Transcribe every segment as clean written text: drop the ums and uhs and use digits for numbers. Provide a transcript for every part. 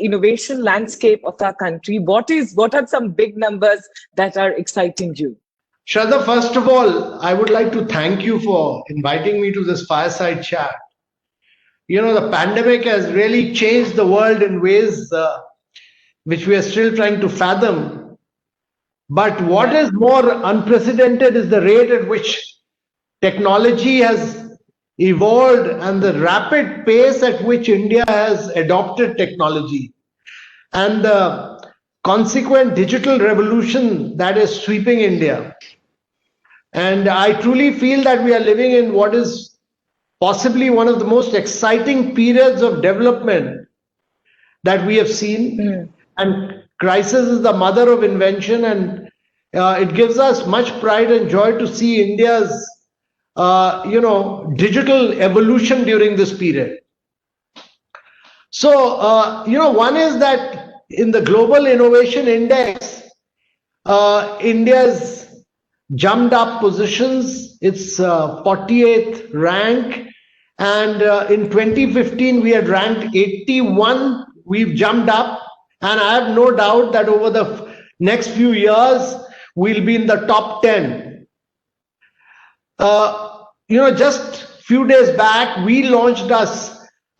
innovation landscape of our country? What are some big numbers that are exciting you? Shraddha, first of all, I would like to thank you for inviting me to this fireside chat. You know, the pandemic has really changed the world in ways which we are still trying to fathom. But what is more unprecedented is the rate at which technology has evolved and the rapid pace at which India has adopted technology and the consequent digital revolution that is sweeping India. And I truly feel that we are living in what is possibly one of the most exciting periods of development that we have seen. And crisis is the mother of invention, and it gives us much pride and joy to see India's digital evolution during this period. So one is that in the global innovation index, India's jumped up positions. It's 48th rank, and in 2015 we had ranked 81. We've jumped up, and I have no doubt that over the next few years we'll be in the top 10. Just a few days back we launched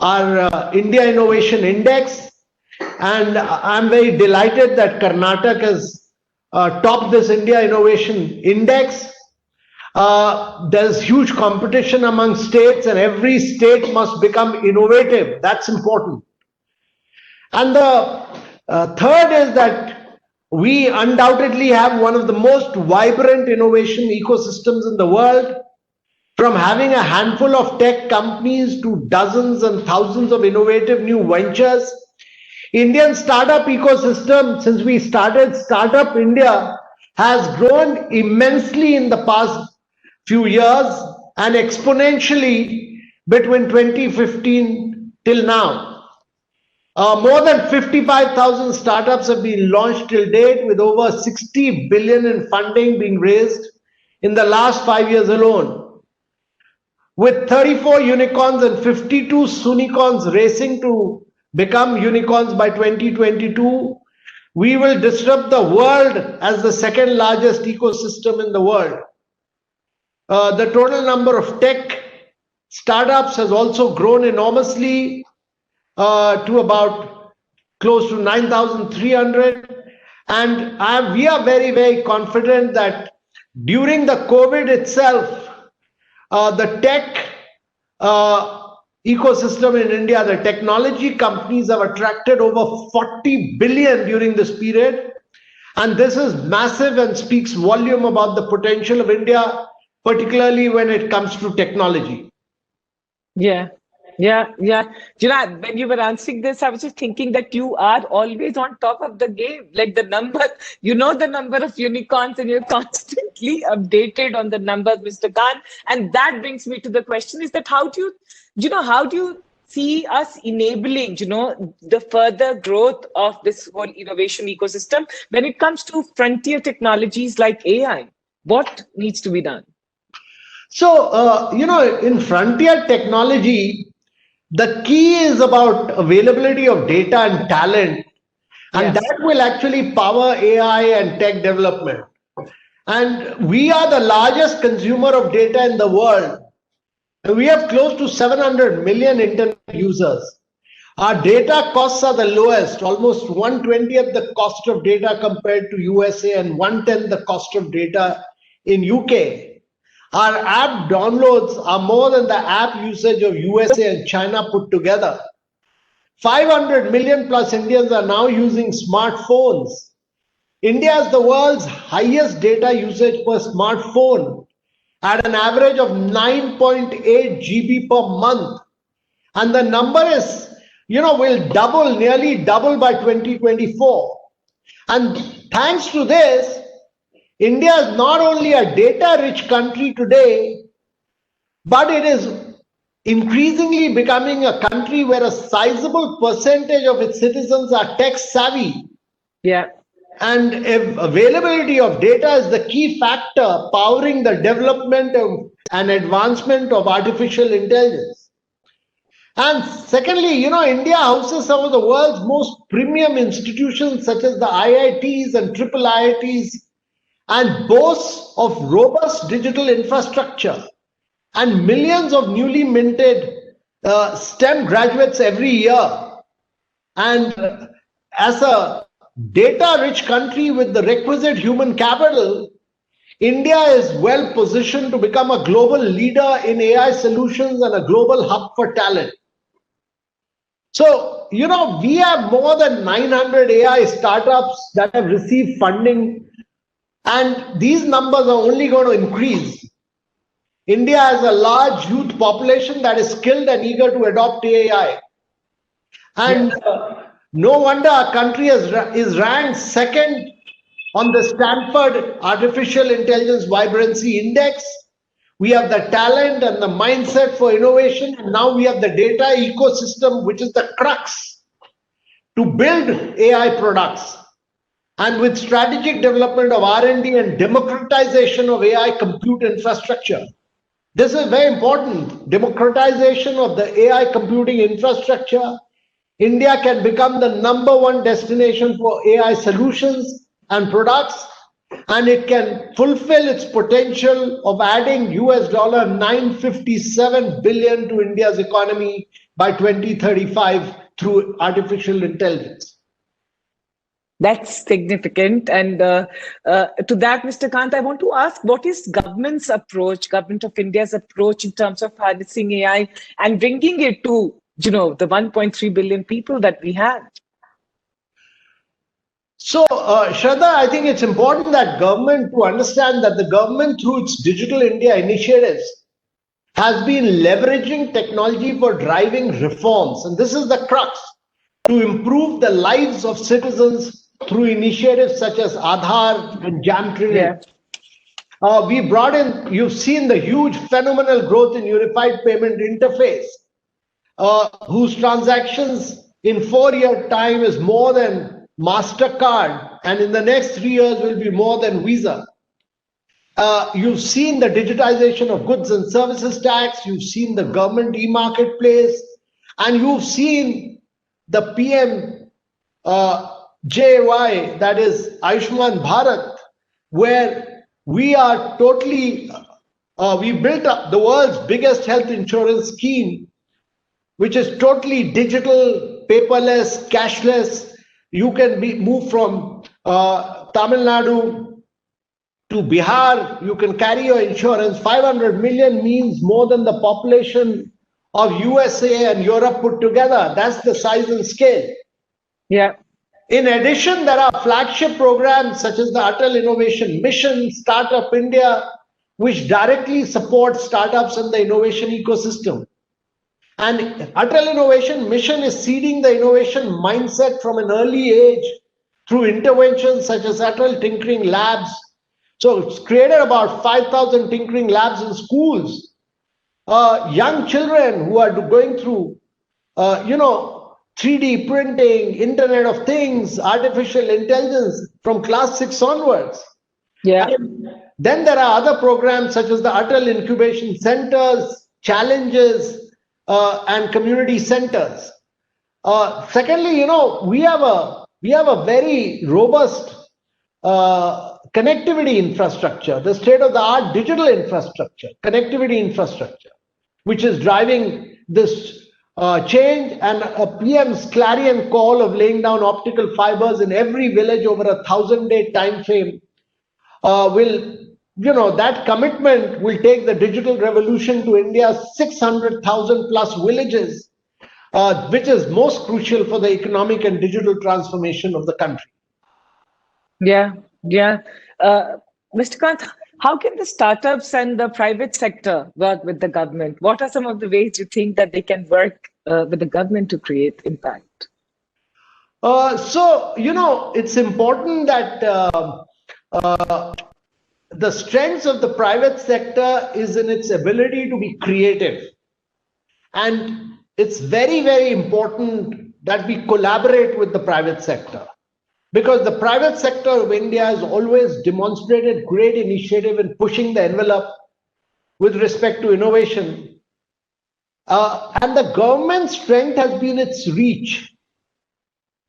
our India Innovation Index, and I'm very delighted that Karnataka has topped this India Innovation Index. There's huge competition among states, and every state must become innovative. That's important. And the third is that we undoubtedly have one of the most vibrant innovation ecosystems in the world. From having a handful of tech companies to dozens and thousands of innovative new ventures, Indian startup ecosystem, since we started Startup India, has grown immensely in the past few years and exponentially between 2015 till now. More than 55,000 startups have been launched till date, with over 60 billion in funding being raised in the last 5 years alone. With 34 unicorns and 52 sunicorns racing to become unicorns by 2022, we will disrupt the world as the second largest ecosystem in the world. The total number of tech startups has also grown enormously to about close to 9,300. And we are very, very confident that during the COVID itself, the tech ecosystem in India, the technology companies have attracted over 40 billion during this period. And this is massive and speaks volume about the potential of India, particularly when it comes to technology. Yeah. When you were answering this, I was just thinking that you are always on top of the game. Like the number of unicorns, and you're constantly updated on the numbers, Mr. Khan. And that brings me to the question: is that how do you see us enabling, the further growth of this whole innovation ecosystem when it comes to frontier technologies like AI? What needs to be done? So, in frontier technology, the key is about availability of data and talent, and that will actually power AI and tech development. And we are the largest consumer of data in the world. We have close to 700 million internet users. Our data costs are the lowest, almost 1/20th the cost of data compared to USA and 1/10 the cost of data in UK. Our app downloads are more than the app usage of USA and China put together. 500 million plus Indians are now using smartphones. India is the world's highest data usage per smartphone at an average of 9.8 GB per month. And the number will nearly double by 2024. And thanks to this, India is not only a data-rich country today, but it is increasingly becoming a country where a sizable percentage of its citizens are tech-savvy. Yeah. And availability of data is the key factor powering the development and advancement of artificial intelligence. And secondly, India houses some of the world's most premium institutions such as the IITs and triple IITs and boasts of robust digital infrastructure and millions of newly minted STEM graduates every year. And as a data-rich country with the requisite human capital, India is well positioned to become a global leader in AI solutions and a global hub for talent. So, we have more than 900 AI startups that have received funding, and these numbers are only going to increase. India has a large youth population that is skilled and eager to adopt AI. And no wonder our country is ranked second on the Stanford Artificial Intelligence Vibrancy Index. We have the talent and the mindset for innovation, and now we have the data ecosystem, which is the crux to build AI products. And with strategic development of R&D and democratization of AI compute infrastructure, this is very important. Democratization of the AI computing infrastructure. India can become the #1 destination for AI solutions and products, and it can fulfill its potential of adding $957 billion to India's economy by 2035 through artificial intelligence. That's significant. And to that, Mr. Kant, I want to ask, what is government of India's approach in terms of harnessing AI and bringing it to, the 1.3 billion people that we have? So, Shraddha, I think it's important that government to understand that the government, through its Digital India initiatives, has been leveraging technology for driving reforms. And this is the crux, to improve the lives of citizens through initiatives such as Aadhaar and Jam Trinity. We brought in, you've seen the huge phenomenal growth in Unified Payment Interface, whose transactions in 4-year time is more than MasterCard, and in the next 3 years will be more than Visa. You've seen the digitization of goods and services tax, you've seen the government e-marketplace, and you've seen the PM JY, that is Ayushman Bharat, where we are totally, we built up the world's biggest health insurance scheme, which is totally digital, paperless, cashless. You can move from Tamil Nadu to Bihar, you can carry your insurance. 500 million means more than the population of USA and Europe put together. That's the size and scale. Yeah. In addition, there are flagship programs such as the Atal Innovation Mission, Startup India, which directly support startups and the innovation ecosystem. And Atal Innovation Mission is seeding the innovation mindset from an early age through interventions such as Atal Tinkering Labs. So it's created about 5,000 tinkering labs in schools. Young children who are going through, 3D printing, Internet of Things, artificial intelligence from class 6 onwards. Yeah. And then there are other programs such as the Atal Incubation Centers, Challenges, and community centers. Secondly, we have a very robust connectivity infrastructure, the state-of-the-art digital infrastructure, connectivity infrastructure, which is driving this change, and a PM's clarion call of laying down optical fibers in every village over a 1,000-day time frame will. That commitment will take the digital revolution to India's 600,000 plus villages, which is most crucial for the economic and digital transformation of the country. Yeah. Mr. Kant, how can the startups and the private sector work with the government? What are some of the ways you think that they can work with the government to create impact? It's important that the strengths of the private sector is in its ability to be creative. And it's very, very important that we collaborate with the private sector, because the private sector of India has always demonstrated great initiative in pushing the envelope with respect to innovation. And the government's strength has been its reach.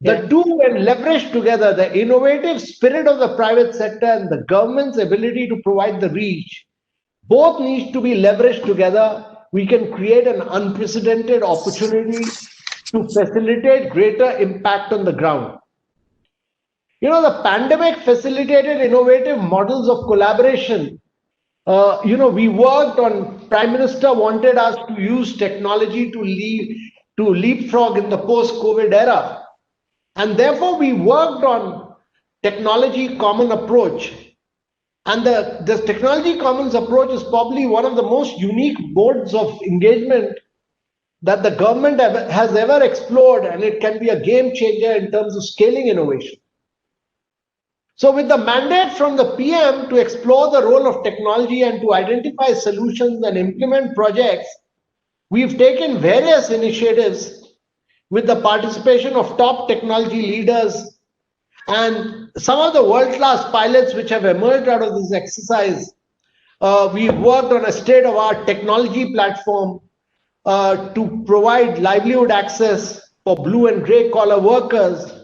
The Yeah. two, when leveraged together, the innovative spirit of the private sector and the government's ability to provide the reach, both need to be leveraged together. We can create an unprecedented opportunity to facilitate greater impact on the ground. The pandemic facilitated innovative models of collaboration. We worked on, Prime Minister wanted us to use technology to leapfrog in the post-COVID era. And therefore, we worked on technology common approach. And this technology commons approach is probably one of the most unique modes of engagement that the government has ever explored, and it can be a game changer in terms of scaling innovation. So with the mandate from the PM to explore the role of technology and to identify solutions and implement projects, we've taken various initiatives with the participation of top technology leaders and some of the world-class pilots which have emerged out of this exercise. We've worked on a state-of-art technology platform to provide livelihood access for blue and gray collar workers.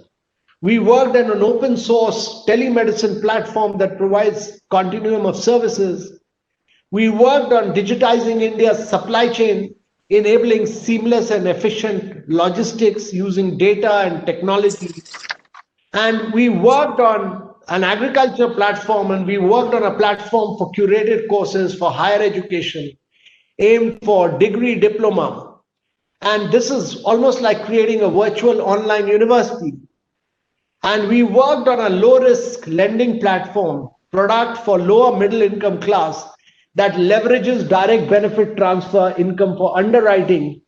We worked on an open source telemedicine platform that provides continuum of services. We worked on digitizing India's supply chain, enabling seamless and efficient logistics using data and technology. And we worked on an agriculture platform, and we worked on a platform for curated courses for higher education, aimed for degree diploma. And this is almost like creating a virtual online university. And we worked on a low-risk lending platform, product for lower middle income class that leverages direct benefit transfer income for underwriting.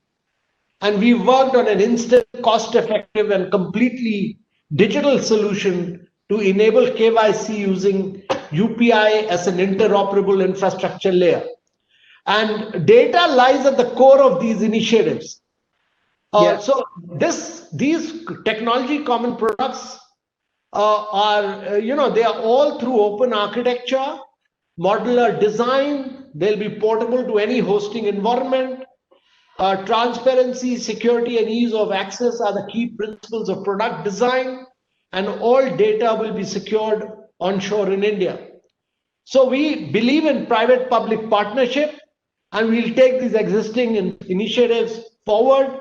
And we worked on an instant, cost-effective and completely digital solution to enable KYC using UPI as an interoperable infrastructure layer. And data lies at the core of these initiatives. So these technology common products they are all through open architecture, modular design. They'll be portable to any hosting environment. Transparency, security, and ease of access are the key principles of product design, and all data will be secured onshore in India. So we believe in private-public partnership, and we'll take these existing initiatives forward,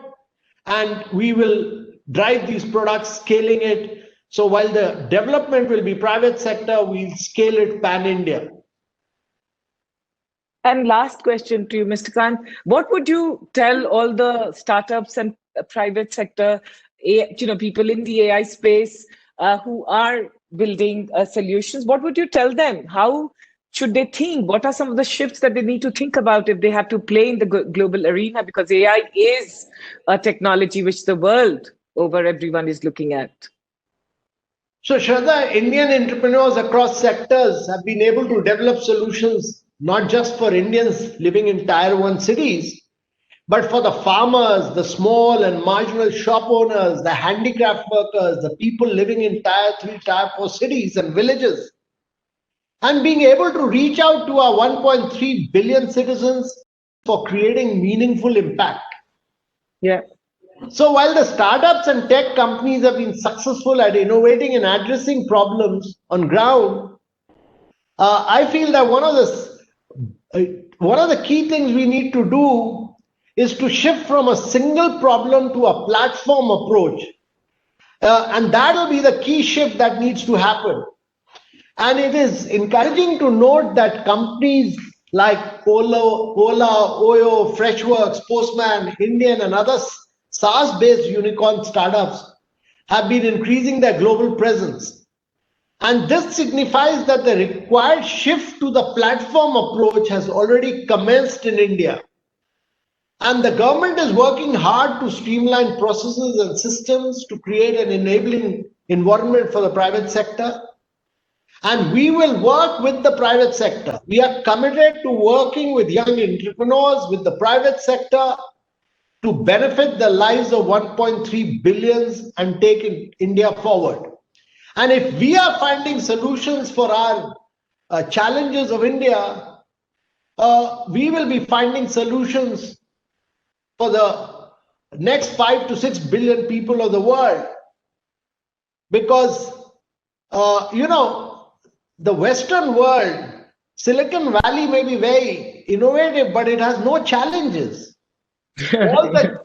and we will drive these products, scaling it. So while the development will be private sector, we'll scale it pan-India. And last question to you, Mr. Kant. What would you tell all the startups and private sector, people in the AI space who are building solutions? What would you tell them? How should they think? What are some of the shifts that they need to think about if they have to play in the global arena? Because AI is a technology which the world over everyone is looking at. So Shraddha, Indian entrepreneurs across sectors have been able to develop solutions not just for Indians living in Tier 1 cities, but for the farmers, the small and marginal shop owners, the handicraft workers, the people living in Tier 3, Tier 4 cities and villages. And being able to reach out to our 1.3 billion citizens for creating meaningful impact. Yeah. So while the startups and tech companies have been successful at innovating and addressing problems on ground, I feel that one of the key things we need to do is to shift from a single problem to a platform approach. And that will be the key shift that needs to happen. And it is encouraging to note that companies like Ola, Oyo, Freshworks, Postman, Indian, and other SaaS-based unicorn startups have been increasing their global presence. And this signifies that the required shift to the platform approach has already commenced in India. And the government is working hard to streamline processes and systems to create an enabling environment for the private sector. And we will work with the private sector. We are committed to working with young entrepreneurs, with the private sector, to benefit the lives of 1.3 billion and take India forward. And if we are finding solutions for our challenges of India, we will be finding solutions for the next 5 to 6 billion people of the world. Because, the Western world, Silicon Valley may be very innovative, but it has no challenges. All the,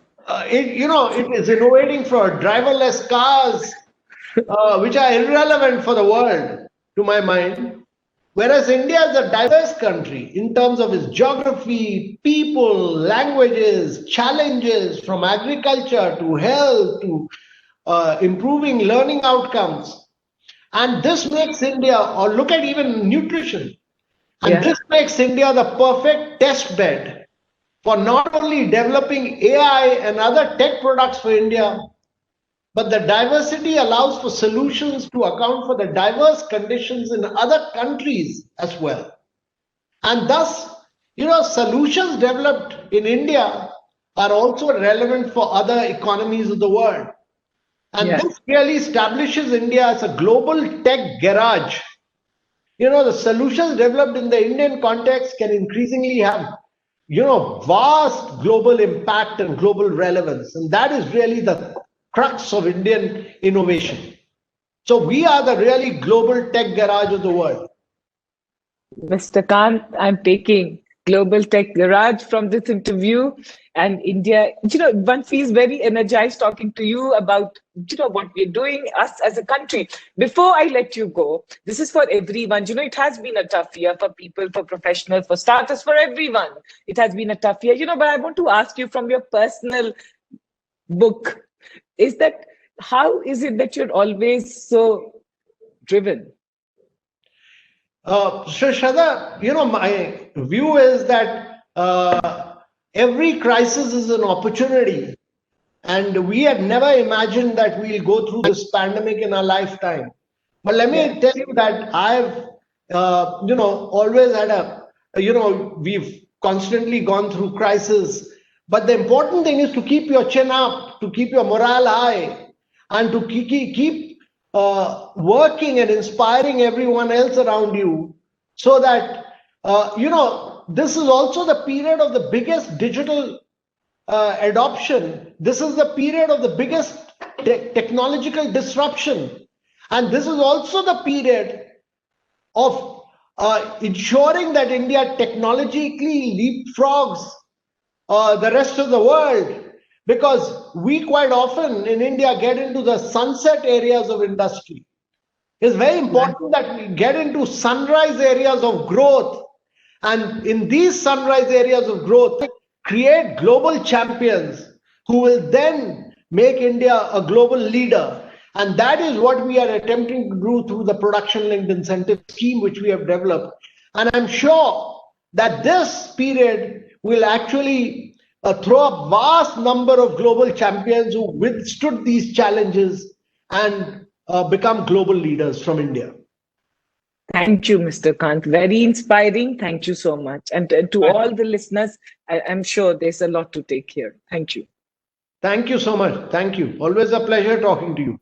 it is innovating for driverless cars, which are irrelevant for the world, to my mind. Whereas India is a diverse country in terms of its geography, people, languages, challenges from agriculture to health to improving learning outcomes. And this makes India, or look at even nutrition, and this makes India the perfect test bed for not only developing AI and other tech products for India, but the diversity allows for solutions to account for the diverse conditions in other countries as well. And thus, solutions developed in India are also relevant for other economies of the world. And this really establishes India as a global tech garage. The solutions developed in the Indian context can increasingly have, vast global impact and global relevance. And that is really the crux of Indian innovation. So we are the really global tech garage of the world. Mr. Kant, I'm taking Global Tech Garage from this interview, and India, one feels very energized talking to you about, what we're doing, us as a country. Before I let you go, this is for everyone. It has been a tough year for people, for professionals, for startups, for everyone. It has been a tough year, but I want to ask you from your personal book, is that how is it that you're always so driven? So Shraddha, my view is that every crisis is an opportunity, and we had never imagined that we'll go through this pandemic in our lifetime. But let me tell you that I've, always had we've constantly gone through crisis. But the important thing is to keep your chin up, to keep your morale high, and to keep working and inspiring everyone else around you, so that this is also the period of the biggest digital adoption. This is the period of the biggest technological disruption, and this is also the period of ensuring that India technologically leapfrogs the rest of the world. Because we quite often in India get into the sunset areas of industry. It's very important that we get into sunrise areas of growth. And in these sunrise areas of growth, create global champions who will then make India a global leader. And that is what we are attempting to do through the production linked incentive scheme, which we have developed. And I'm sure that this period will actually throw a vast number of global champions who withstood these challenges and become global leaders from India. Thank you, Mr. Kant. Very inspiring. Thank you so much. And to all the listeners, I'm sure there's a lot to take here. Thank you. Thank you so much. Thank you. Always a pleasure talking to you.